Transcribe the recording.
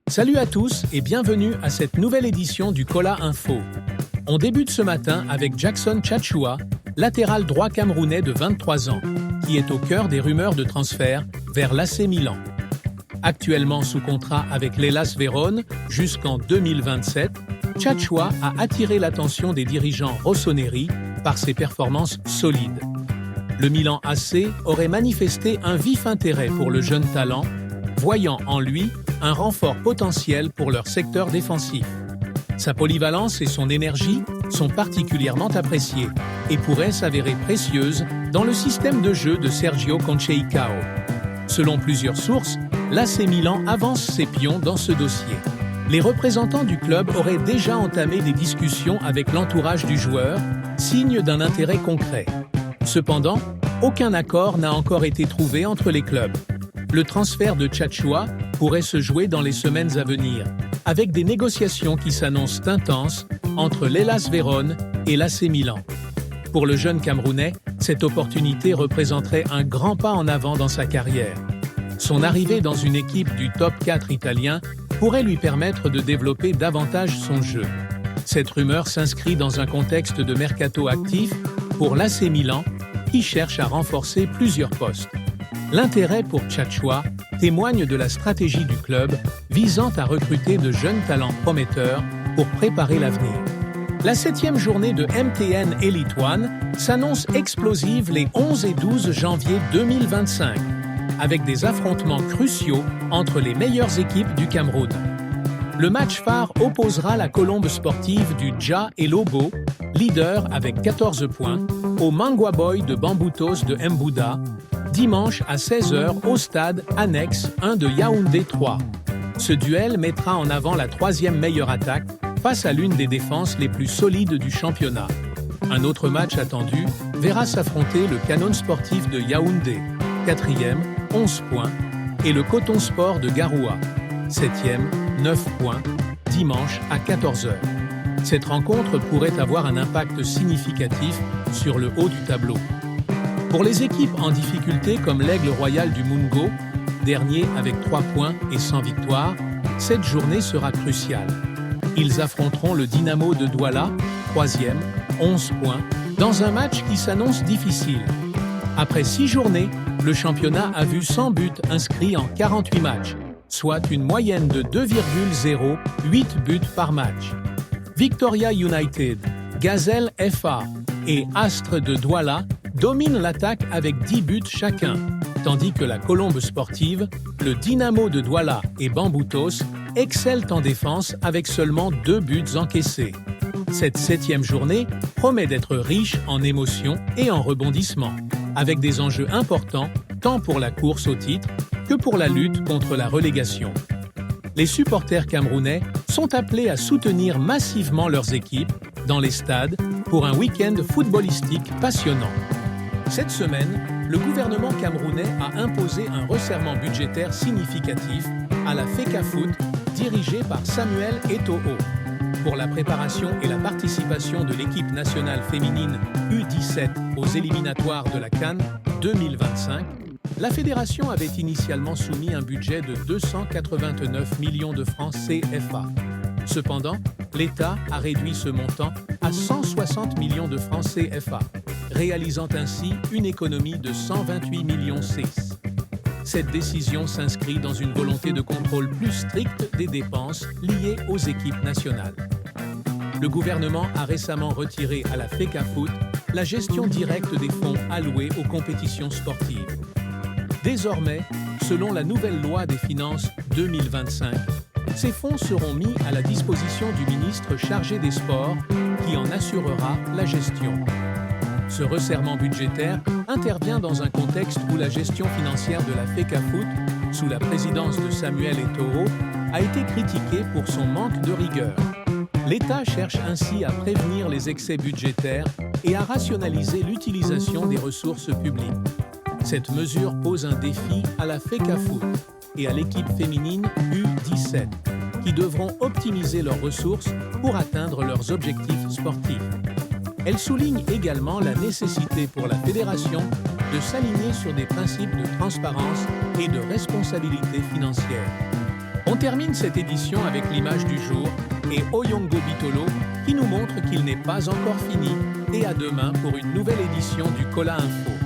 Salut à tous et bienvenue à cette nouvelle édition du Kola Info. On débute ce matin avec Jackson Tchatchoua, latéral droit camerounais de 23 ans, qui est au cœur des rumeurs de transfert vers l'AC Milan. Actuellement sous contrat avec l'Hellas Vérone jusqu'en 2027, Tchatchoua a attiré l'attention des dirigeants rossoneri par ses performances solides. Le Milan AC aurait manifesté un vif intérêt pour le jeune talent, voyant en lui un renfort potentiel pour leur secteur défensif. Sa polyvalence et son énergie sont particulièrement appréciées et pourraient s'avérer précieuses dans le système de jeu de Sergio Conceição. Selon plusieurs sources, l'AC Milan avance ses pions dans ce dossier. Les représentants du club auraient déjà entamé des discussions avec l'entourage du joueur, signe d'un intérêt concret. Cependant, aucun accord n'a encore été trouvé entre les clubs. Le transfert de Tchatchoua pourrait se jouer dans les semaines à venir, avec des négociations qui s'annoncent intenses entre l'Hellas Vérone et l'AC Milan. Pour le jeune Camerounais, cette opportunité représenterait un grand pas en avant dans sa carrière. Son arrivée dans une équipe du top 4 italien pourrait lui permettre de développer davantage son jeu. Cette rumeur s'inscrit dans un contexte de mercato actif pour l'AC Milan, qui cherche à renforcer plusieurs postes. L'intérêt pour Tchatchoua témoigne de la stratégie du club visant à recruter de jeunes talents prometteurs pour préparer l'avenir. La 7e journée de MTN Elite One s'annonce explosive les 11 et 12 janvier 2025, avec des affrontements cruciaux entre les meilleures équipes du Cameroun. Le match phare opposera la Colombe sportive du Dja et Lobo, leader avec 14 points, au Mangwa Boy de Bamboutos de Mbouda, dimanche à 16h au stade annexe 1 de Yaoundé 3. Ce duel mettra en avant la 3e meilleure attaque face à l'une des défenses les plus solides du championnat. Un autre match attendu verra s'affronter le Canon sportif de Yaoundé, 4e, 11 points, et le Coton Sport de Garoua, 7e, 9 points, dimanche à 14h. Cette rencontre pourrait avoir un impact significatif sur le haut du tableau. Pour les équipes en difficulté comme l'Aigle Royal du Mungo, dernier avec 3 points et 100 victoires, cette journée sera cruciale. Ils affronteront le Dynamo de Douala, 3e, 11 points, dans un match qui s'annonce difficile. Après 6 journées, le championnat a vu 100 buts inscrits en 48 matchs, soit une moyenne de 2,08 buts par match. Victoria United, Gazelle FA et Astre de Douala dominent l'attaque avec 10 buts chacun, tandis que la Colombe sportive, le Dynamo de Douala et Bamboutos excellent en défense avec seulement 2 buts encaissés. Cette 7e journée promet d'être riche en émotions et en rebondissements, avec des enjeux importants tant pour la course au titre que pour la lutte contre la relégation. Les supporters camerounais sont appelés à soutenir massivement leurs équipes dans les stades pour un week-end footballistique passionnant. Cette semaine, le gouvernement camerounais a imposé un resserrement budgétaire significatif à la FECAFOOT, dirigée par Samuel Eto'o. Pour la préparation et la participation de l'équipe nationale féminine U17 aux éliminatoires de la CAN 2025, la fédération avait initialement soumis un budget de 289 millions de francs CFA. Cependant, l'État a réduit ce montant à 160 millions de francs CFA, réalisant ainsi une économie de 128 millions CFA. Cette décision s'inscrit dans une volonté de contrôle plus strict des dépenses liées aux équipes nationales. Le gouvernement a récemment retiré à la FECAFOOT la gestion directe des fonds alloués aux compétitions sportives. Désormais, selon la nouvelle loi des finances 2025, ces fonds seront mis à la disposition du ministre chargé des Sports qui en assurera la gestion. Ce resserrement budgétaire intervient dans un contexte où la gestion financière de la FECAFOOT, sous la présidence de Samuel Eto'o, a été critiquée pour son manque de rigueur. L'État cherche ainsi à prévenir les excès budgétaires et à rationaliser l'utilisation des ressources publiques. Cette mesure pose un défi à la FECAFOOT et à l'équipe féminine U17, qui devront optimiser leurs ressources pour atteindre leurs objectifs sportifs. Elle souligne également la nécessité pour la fédération de s'aligner sur des principes de transparence et de responsabilité financière. On termine cette édition avec l'image du jour et Oyongo Bitolo qui nous montre qu'il n'est pas encore fini et à demain pour une nouvelle édition du Cola Info.